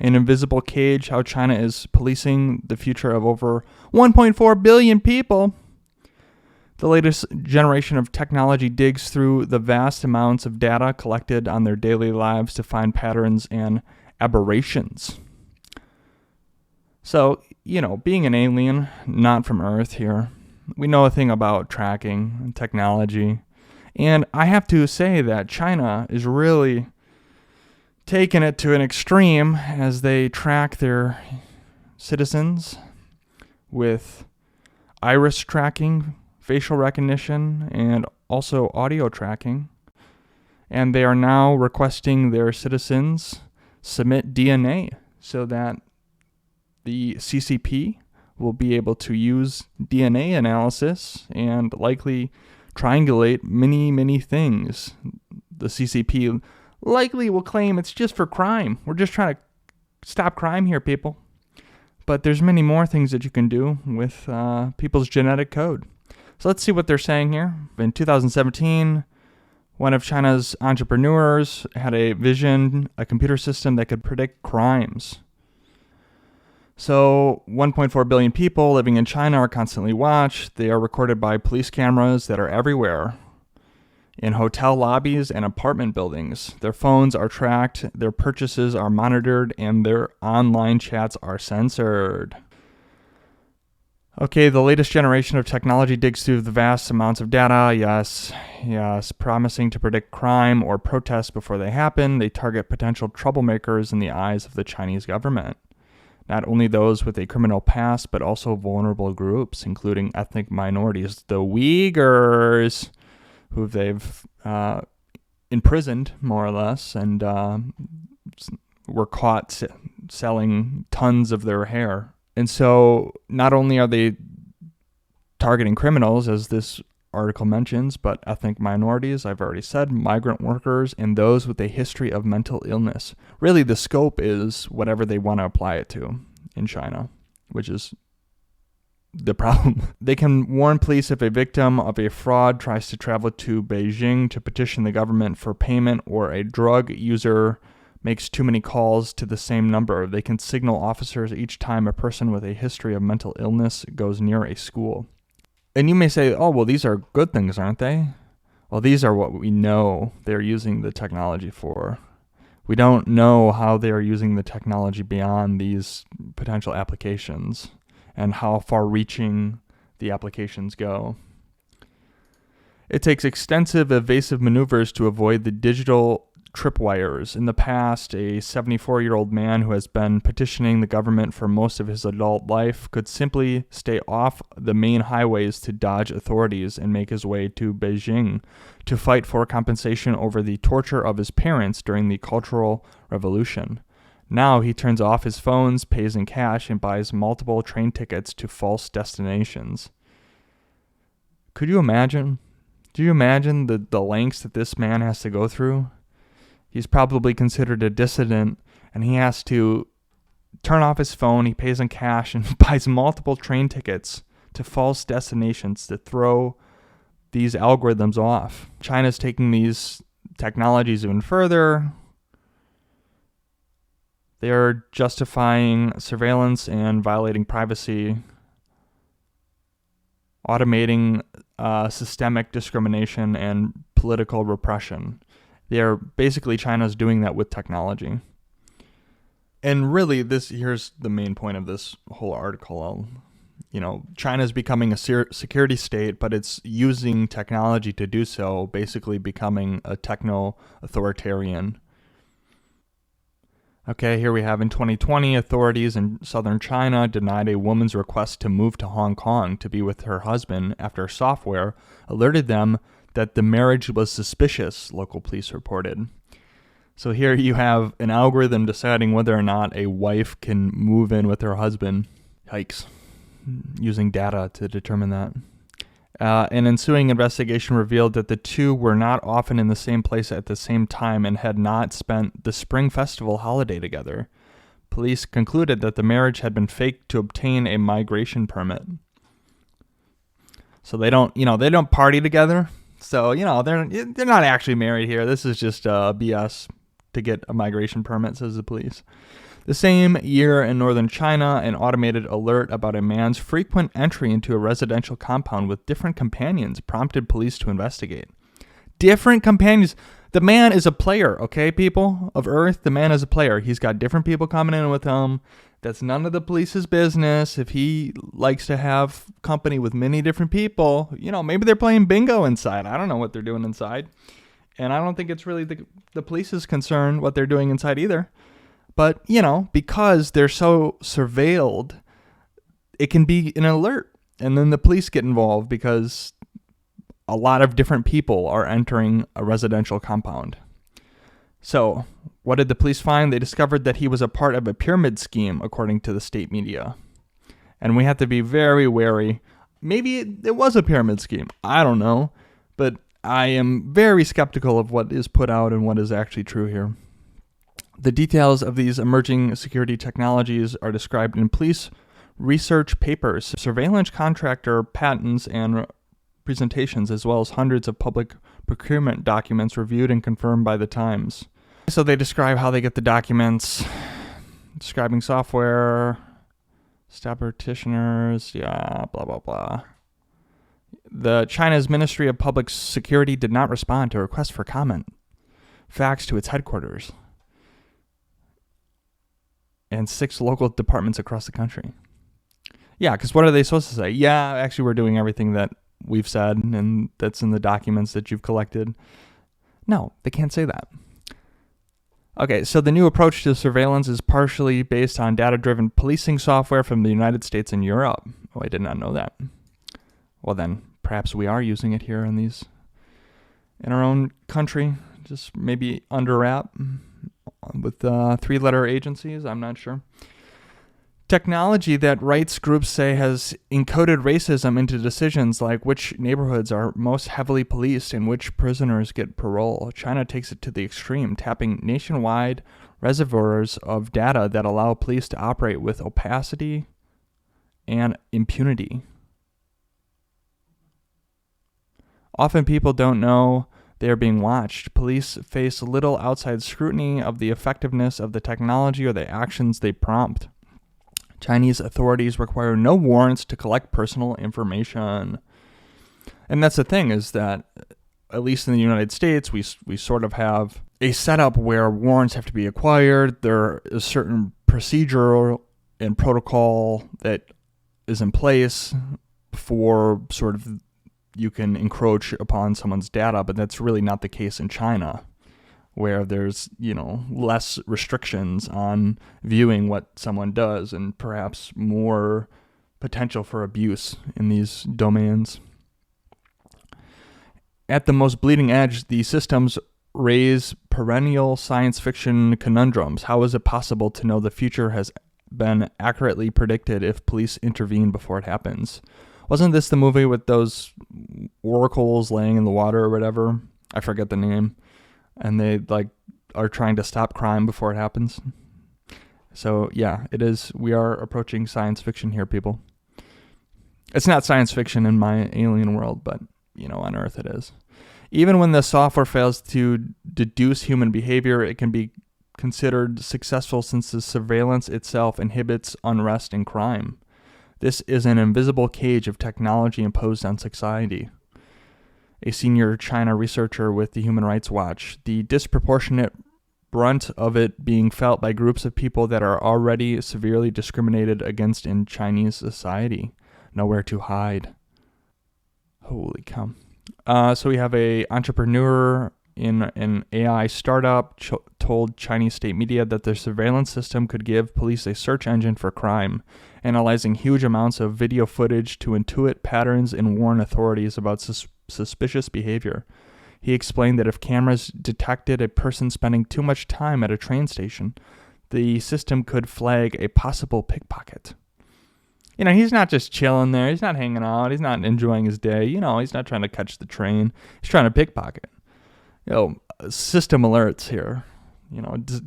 An invisible cage, how China is policing the future of over 1.4 billion people. The latest generation of technology digs through the vast amounts of data collected on their daily lives to find patterns and aberrations. So, being an alien, not from Earth here, we know a thing about tracking and technology. And I have to say that China is really taking it to an extreme as they track their citizens with iris tracking, facial recognition, and also audio tracking. And they are now requesting their citizens submit DNA so that the CCP will be able to use DNA analysis and likely triangulate many, many things. The CCP likely will claim it's just for crime. We're just trying to stop crime here, people. But there's many more things that you can do with people's genetic code. So let's see what they're saying here. In 2017, one of China's entrepreneurs had a computer system that could predict crimes. So 1.4 billion people living in China are constantly watched. They are recorded by police cameras that are everywhere, in hotel lobbies and apartment buildings. Their phones are tracked, their purchases are monitored, and their online chats are censored. Okay, the latest generation of technology digs through the vast amounts of data. Yes, promising to predict crime or protests before they happen. They target potential troublemakers in the eyes of the Chinese government. Not only those with a criminal past, but also vulnerable groups, including ethnic minorities, the Uyghurs, who they've imprisoned, more or less, and were caught selling tons of their hair. And so not only are they targeting criminals, as this article mentions, but ethnic minorities, I've already said, migrant workers, and those with a history of mental illness. Really, the scope is whatever they want to apply it to in China, which is the problem. They can warn police if a victim of a fraud tries to travel to Beijing to petition the government for payment, or a drug user makes too many calls to the same number. They can signal officers each time a person with a history of mental illness goes near a school. And you may say, oh, well, these are good things, aren't they? Well, these are what we know they're using the technology for. We don't know how they're using the technology beyond these potential applications and how far-reaching the applications go. It takes extensive evasive maneuvers to avoid the digital tripwires. In the past, a 74-year-old man who has been petitioning the government for most of his adult life could simply stay off the main highways to dodge authorities and make his way to Beijing to fight for compensation over the torture of his parents during the Cultural Revolution. Now he turns off his phones, pays in cash, and buys multiple train tickets to false destinations. Could you imagine? Do you imagine the lengths that this man has to go through? He's probably considered a dissident, and he has to turn off his phone, he pays in cash, and buys multiple train tickets to false destinations to throw these algorithms off. China's taking these technologies even further. They're justifying surveillance and violating privacy, automating systemic discrimination and political repression. China's doing that with technology. And really, here's the main point of this whole article. China's becoming a security state, but it's using technology to do so, basically becoming a techno-authoritarian. Okay, here we have in 2020, authorities in southern China denied a woman's request to move to Hong Kong to be with her husband after software alerted them that the marriage was suspicious, local police reported. So here you have an algorithm deciding whether or not a wife can move in with her husband. Yikes. Using data to determine that. An ensuing investigation revealed that the two were not often in the same place at the same time and had not spent the Spring Festival holiday together. Police concluded that the marriage had been faked to obtain a migration permit. So they don't party together. So, they're not actually married here. This is just BS to get a migration permit, says the police. The same year in northern China, an automated alert about a man's frequent entry into a residential compound with different companions prompted police to investigate. Different companions. The man is a player, okay, people of Earth? The man is a player. He's got different people coming in with him. That's none of the police's business. If he likes to have company with many different people, maybe they're playing bingo inside. I don't know what they're doing inside. And I don't think it's really the police's concern what they're doing inside either. But, because they're so surveilled, it can be an alert. And then the police get involved because a lot of different people are entering a residential compound. So, what did the police find? They discovered that he was a part of a pyramid scheme, according to the state media. And we have to be very wary. Maybe it was a pyramid scheme. I don't know. But I am very skeptical of what is put out and what is actually true here. The details of these emerging security technologies are described in police research papers, surveillance contractor patents, and presentations, as well as hundreds of public procurement documents reviewed and confirmed by the Times. So they describe how they get the documents, describing software, stop petitioners, blah, blah, blah. The China's Ministry of Public Security did not respond to a request for comment, fax to its headquarters, and 6 local departments across the country. Yeah, because what are they supposed to say? Yeah, actually, we're doing everything that we've said, and that's in the documents that you've collected. No, they can't say that. Okay, so the new approach to surveillance is partially based on data-driven policing software from the United States and Europe. Oh, I did not know that. Well then, perhaps we are using it here in our own country, just maybe under wrap with 3-letter agencies, I'm not sure. Technology that rights groups say has encoded racism into decisions like which neighborhoods are most heavily policed and which prisoners get parole. China takes it to the extreme, tapping nationwide reservoirs of data that allow police to operate with opacity and impunity. Often people don't know they are being watched. Police face little outside scrutiny of the effectiveness of the technology or the actions they prompt. Chinese authorities require no warrants to collect personal information. And that's the thing, is that, at least in the United States, we sort of have a setup where warrants have to be acquired. There is certain procedure and protocol that is in place before sort of you can encroach upon someone's data, but that's really not the case in China, where there's, less restrictions on viewing what someone does and perhaps more potential for abuse in these domains. At the most bleeding edge, these systems raise perennial science fiction conundrums. How is it possible to know the future has been accurately predicted if police intervene before it happens? Wasn't this the movie with those oracles laying in the water or whatever? I forget the name. And they are trying to stop crime before it happens. So yeah, it is. We are approaching science fiction here, people. It's not science fiction in my alien world, but on Earth it is. Even when the software fails to deduce human behavior, it can be considered successful since the surveillance itself inhibits unrest and crime. This is an invisible cage of technology imposed on society. A senior China researcher with the Human Rights Watch, the disproportionate brunt of it being felt by groups of people that are already severely discriminated against in Chinese society. Nowhere to hide. Holy cow. So we have a entrepreneur in an AI startup told Chinese state media that their surveillance system could give police a search engine for crime, analyzing huge amounts of video footage to intuit patterns and warn authorities about suspicious behavior. He explained that if cameras detected a person spending too much time at a train station, the system could flag a possible pickpocket. He's not just chilling there. He's not hanging out. He's not enjoying his day. He's not trying to catch the train. He's trying to pickpocket. System alerts here.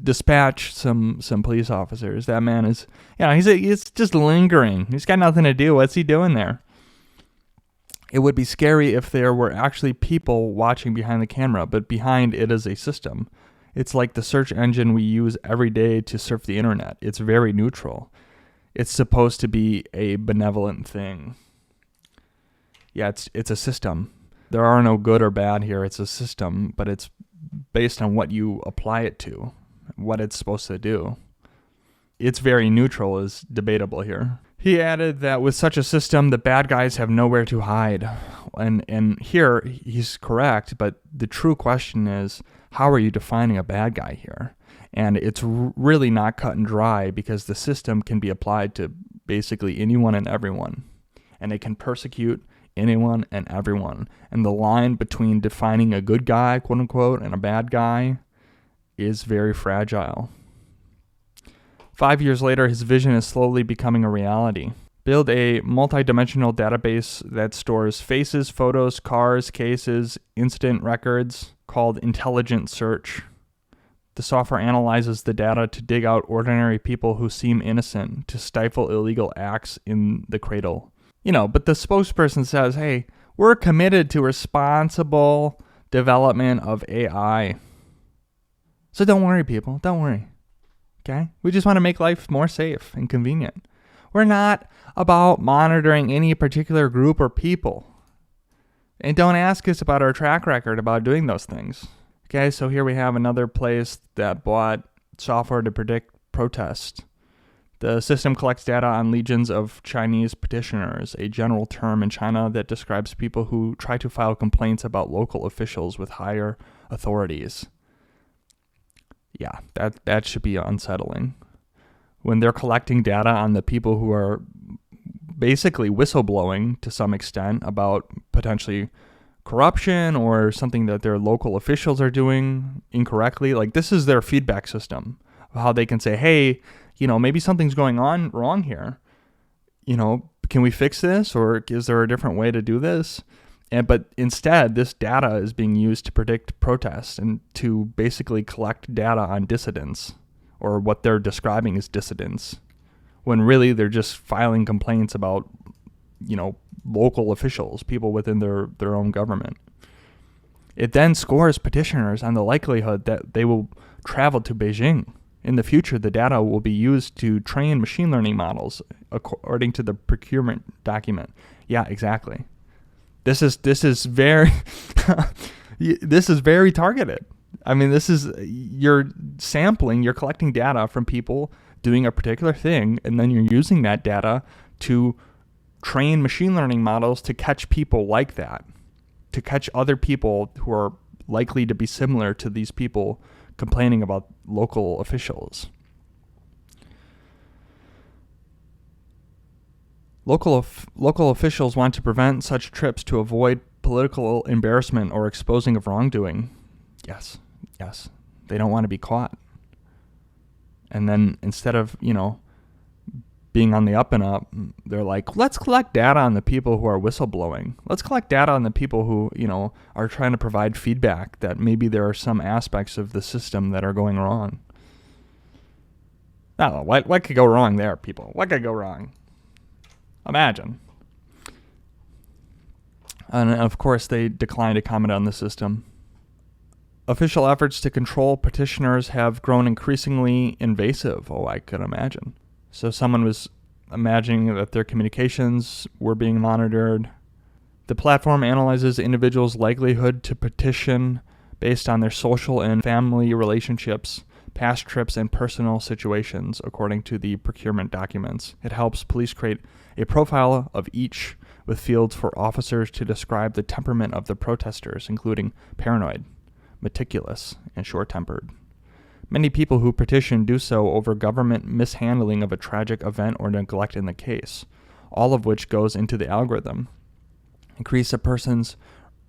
Dispatch some police officers. That man is, he's just lingering. He's got nothing to do. What's he doing there? It would be scary if there were actually people watching behind the camera, but behind it is a system. It's like the search engine we use every day to surf the internet. It's very neutral. It's supposed to be a benevolent thing. Yeah, it's a system. There are no good or bad here. It's a system, but it's based on what you apply it to, what it's supposed to do. It's very neutral is debatable here. He added that with such a system, the bad guys have nowhere to hide. And here, he's correct, but the true question is, how are you defining a bad guy here? And it's really not cut and dry because the system can be applied to basically anyone and everyone. And it can persecute anyone and everyone. And the line between defining a good guy, quote unquote, and a bad guy is very fragile. 5 years later, his vision is slowly becoming a reality. Build a multi-dimensional database that stores faces, photos, cars, cases, incident records called Intelligent Search. The software analyzes the data to dig out ordinary people who seem innocent, to stifle illegal acts in the cradle. But the spokesperson says, hey, we're committed to responsible development of AI. So don't worry, people. Don't worry. Okay? We just want to make life more safe and convenient. We're not about monitoring any particular group or people. And don't ask us about our track record about doing those things. Okay, so here we have another place that bought software to predict protest. The system collects data on legions of Chinese petitioners, a general term in China that describes people who try to file complaints about local officials with higher authorities. Yeah, that should be unsettling. When they're collecting data on the people who are basically whistleblowing to some extent about potentially corruption or something that their local officials are doing incorrectly, like this is their feedback system of how they can say, hey, maybe something's going on wrong here. Can we fix this, or is there a different way to do this? But instead, this data is being used to predict protests and to basically collect data on dissidents, or what they're describing as dissidents, when really they're just filing complaints about, local officials, people within their own government. It then scores petitioners on the likelihood that they will travel to Beijing. In the future, the data will be used to train machine learning models, according to the procurement document. Yeah, exactly. This is very this is very targeted. I mean, you're collecting data from people doing a particular thing, and then you're using that data to train machine learning models to catch people like that, to catch other people who are likely to be similar to these people complaining about local officials. Local officials want to prevent such trips to avoid political embarrassment or exposing of wrongdoing. Yes. They don't want to be caught. And then instead of, being on the up and up, they're like, let's collect data on the people who are whistleblowing. Let's collect data on the people who, are trying to provide feedback that maybe there are some aspects of the system that are going wrong. I don't know. What could go wrong there, people? What could go wrong? Imagine. And of course, they declined to comment on the system. Official efforts to control petitioners have grown increasingly invasive. Oh, I could imagine. So someone was imagining that their communications were being monitored. The platform analyzes individuals' likelihood to petition based on their social and family relationships, past trips, and personal situations, according to the procurement documents. It helps police create a profile of each, with fields for officers to describe the temperament of the protesters, including paranoid, meticulous, and short-tempered. Many people who petition do so over government mishandling of a tragic event or neglect in the case, all of which goes into the algorithm. Increase a person's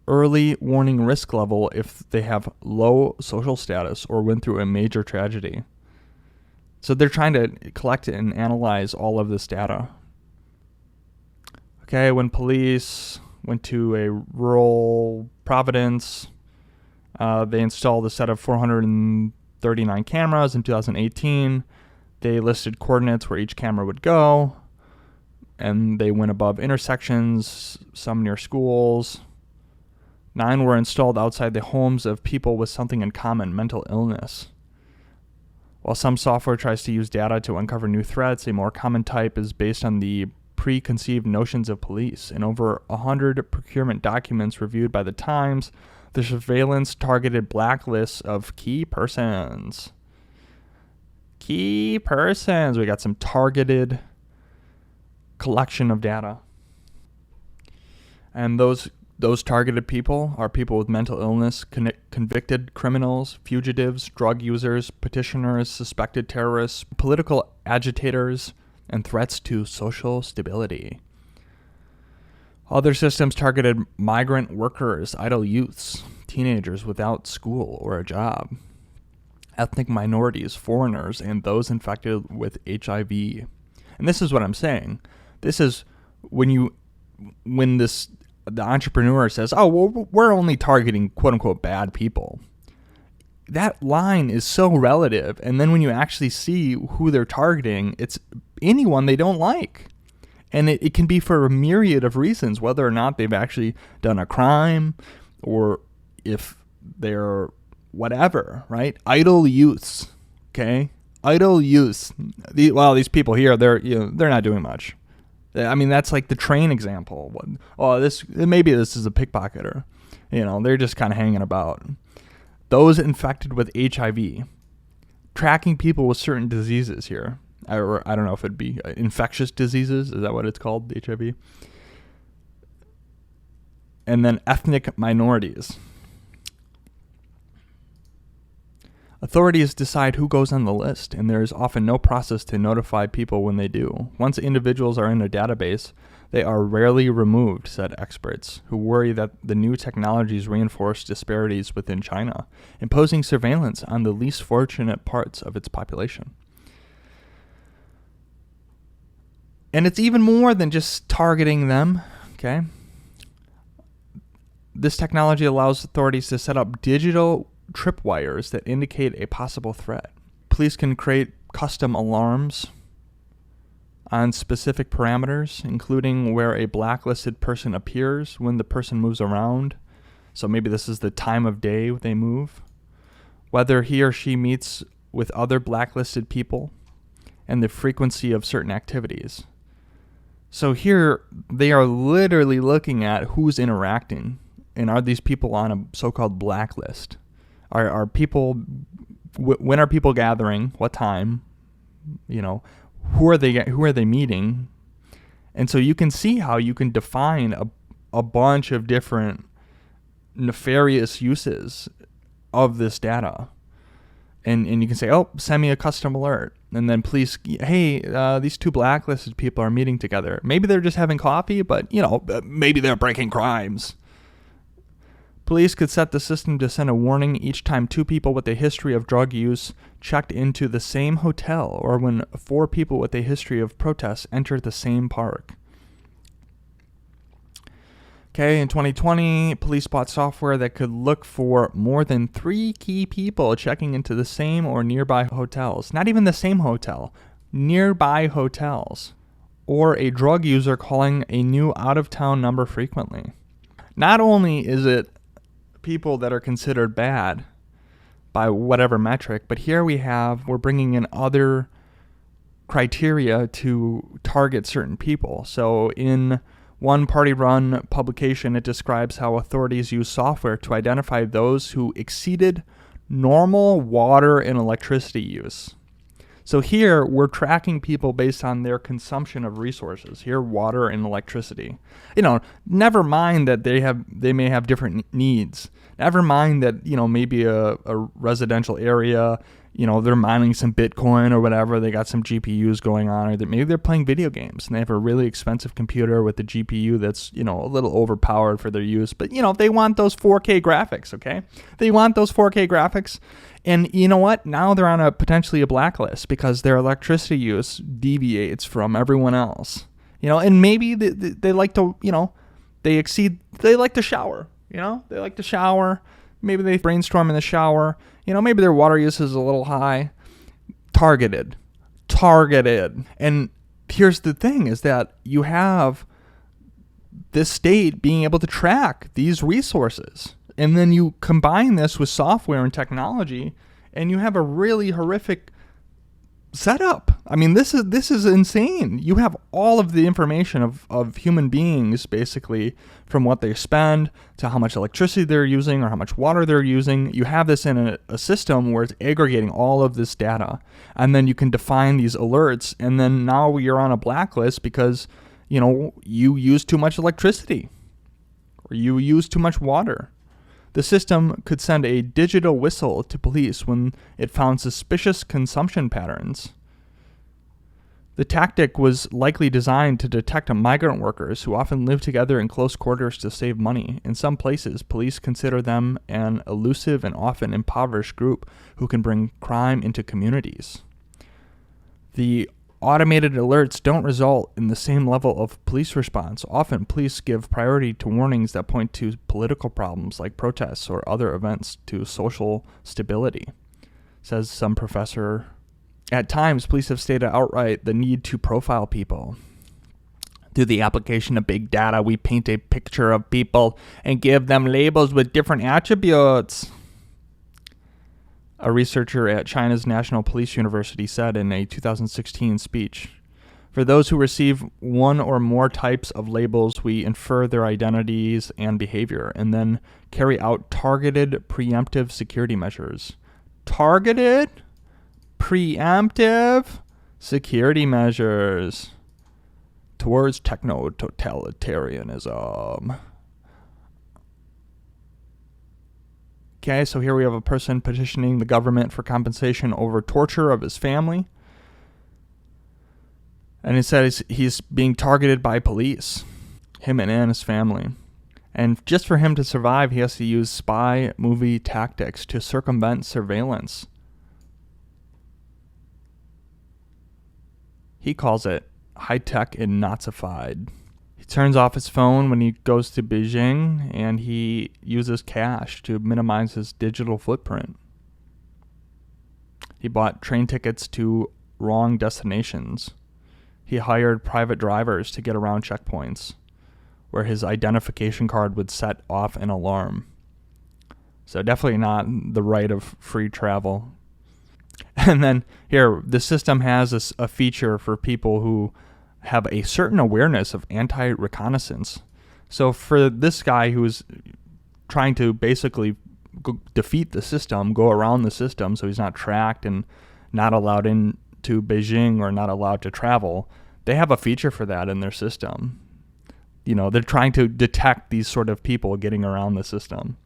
early warning risk level if they have low social status or went through a major tragedy. So they're trying to collect and analyze all of this data. Okay, when police went to a rural Providence, they installed a set of 439 cameras in 2018. They listed coordinates where each camera would go, and they went above intersections, some near schools. 9 were installed outside the homes of people with something in common, mental illness. While some software tries to use data to uncover new threats, a more common type is based on the preconceived notions of police. In over 100 procurement documents reviewed by the Times, the surveillance targeted blacklists of key persons. Key persons. We got some targeted collection of data. And those targeted people are people with mental illness, convicted criminals, fugitives, drug users, petitioners, suspected terrorists, political agitators, and threats to social stability. Other systems targeted migrant workers, idle youths, teenagers without school or a job, ethnic minorities, foreigners, and those infected with HIV. And this is what I'm saying. This is when the entrepreneur says, oh, well, we're only targeting quote unquote bad people. That line is so relative. And then when you actually see who they're targeting, it's anyone they don't like. And it can be for a myriad of reasons, whether or not they've actually done a crime or if they're whatever, right? Idle youths, okay? Idle youths. These people here, they're not doing much. I mean, that's like the train example. Maybe this is a pickpocketer. They're just kind of hanging about. Those infected with HIV, tracking people with certain diseases here. I don't know if it'd be infectious diseases. Is that what it's called, HIV? And then ethnic minorities. Authorities decide who goes on the list, and there is often no process to notify people when they do. Once individuals are in a database, they are rarely removed, said experts, who worry that the new technologies reinforce disparities within China, imposing surveillance on the least fortunate parts of its population. And it's even more than just targeting them, okay? This technology allows authorities to set up digital tripwires that indicate a possible threat. Police can create custom alarms on specific parameters, including where a blacklisted person appears when the person moves around. So maybe this is the time of day they move, whether he or she meets with other blacklisted people, and the frequency of certain activities. So here they are literally looking at who's interacting, and are these people on a so-called blacklist? Are people? When are people gathering? What time? Who are they meeting? And so you can see how you can define a bunch of different nefarious uses of this data, and you can say, oh, send me a custom alert, and then police, hey, these two blacklisted people are meeting together. Maybe they're just having coffee, but maybe they're breaking crimes. Police could set the system to send a warning each time 2 people with a history of drug use checked into the same hotel, or when 4 people with a history of protests enter the same park. Okay, in 2020, police bought software that could look for more than 3 key people checking into the same or nearby hotels. Not even the same hotel, nearby hotels. Or a drug user calling a new out-of-town number frequently. Not only is it people that are considered bad by whatever metric, but here we're bringing in other criteria to target certain people. So in one party-run publication, it describes how authorities use software to identify those who exceeded normal water and electricity use. So here we're tracking people based on their consumption of resources. Here, water and electricity. Never mind that they may have different needs. Never mind that maybe a residential area, they're mining some Bitcoin or whatever. They got some GPUs going on, or that maybe they're playing video games and they have a really expensive computer with a GPU that's a little overpowered for their use. But they want those 4K graphics. Okay, they want those 4K graphics. And you know what? Now they're on potentially a blacklist because their electricity use deviates from everyone else. And maybe they like to, they like to shower. They like to shower. Maybe they brainstorm in the shower. Maybe their water use is a little high. Targeted. And here's the thing is that you have this state being able to track these resources. And then you combine this with software and technology, and you have a really horrific setup. I mean, this is insane. You have all of the information of human beings, basically, from what they spend to how much electricity they're using or how much water they're using. You have this in a system where it's aggregating all of this data. And then you can define these alerts, and then now you're on a blacklist because, you use too much electricity or you use too much water. The system could send a digital whistle to police when it found suspicious consumption patterns. The tactic was likely designed to detect migrant workers who often live together in close quarters to save money. In some places, police consider them an elusive and often impoverished group who can bring crime into communities. The automated alerts don't result in the same level of police response. Often, police give priority to warnings that point to political problems like protests or other events to social stability, says some professor. At times, police have stated outright the need to profile people. Through the application of big data, we paint a picture of people and give them labels with different attributes. A researcher at China's National Police University said in a 2016 speech, "For those who receive one or more types of labels, we infer their identities and behavior, and then carry out targeted preemptive security measures." Targeted preemptive security measures towards techno-totalitarianism. Okay, so here we have a person petitioning the government for compensation over torture of his family. And it says he's being targeted by police, him and his family. And just for him to survive, he has to use spy movie tactics to circumvent surveillance. He calls it high-tech and Nazified. He turns off his phone when he goes to Beijing, and he uses cash to minimize his digital footprint. He bought train tickets to wrong destinations. He hired private drivers to get around checkpoints, where his identification card would set off an alarm. So definitely not the right of free travel. And then here, the system has a feature for people who have a certain awareness of anti-reconnaissance. So for this guy who's trying to basically defeat the system, go around the system so he's not tracked and not allowed into Beijing or not allowed to travel, they have a feature for that in their system. They're trying to detect these sort of people getting around the system.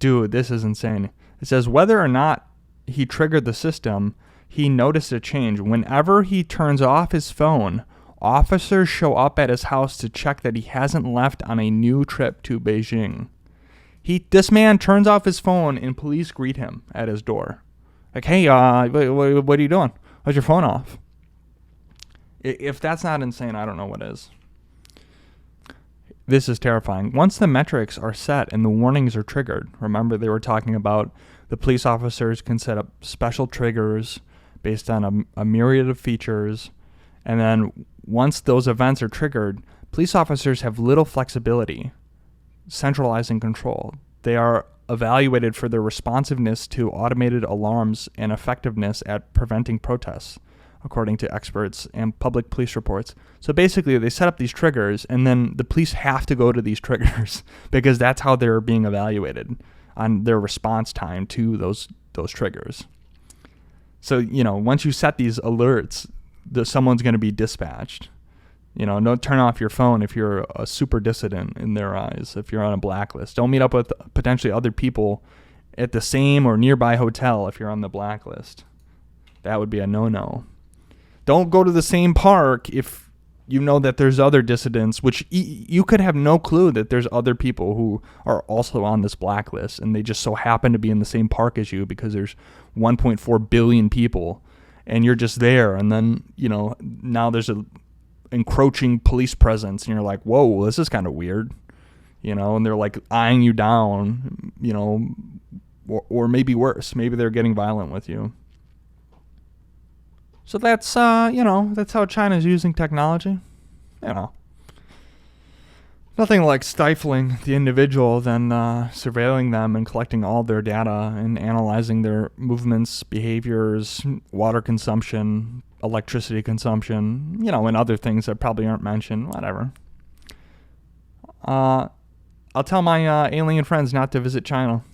Dude, this is insane. It says whether or not he triggered the system, he noticed a change. Whenever he turns off his phone, officers show up at his house to check that he hasn't left on a new trip to Beijing. This man turns off his phone and police greet him at his door. Like, hey, what are you doing? Why's your phone off? If that's not insane, I don't know what is. This is terrifying. Once the metrics are set and the warnings are triggered, remember they were talking about the police officers can set up special triggers based on a myriad of features. And then once those events are triggered, police officers have little flexibility, centralizing control. They are evaluated for their responsiveness to automated alarms and effectiveness at preventing protests, according to experts and public police reports. So basically, they set up these triggers, and then the police have to go to these triggers because that's how they're being evaluated on their response time to those triggers. So, once you set these alerts, someone's going to be dispatched. Don't turn off your phone if you're a super dissident in their eyes, if you're on a blacklist. Don't meet up with potentially other people at the same or nearby hotel if you're on the blacklist. That would be a no-no. Don't go to the same park if you know that there's other dissidents, which you could have no clue that there's other people who are also on this blacklist, and they just so happen to be in the same park as you because there's 1.4 billion people, and you're just there, and then, now there's a encroaching police presence, and you're like, whoa, this is kind of weird, and they're like eyeing you down, or maybe worse, maybe they're getting violent with you. So that's how China's using technology. Nothing like stifling the individual than surveilling them and collecting all their data and analyzing their movements, behaviors, water consumption, electricity consumption, and other things that probably aren't mentioned, whatever. I'll tell my alien friends not to visit China.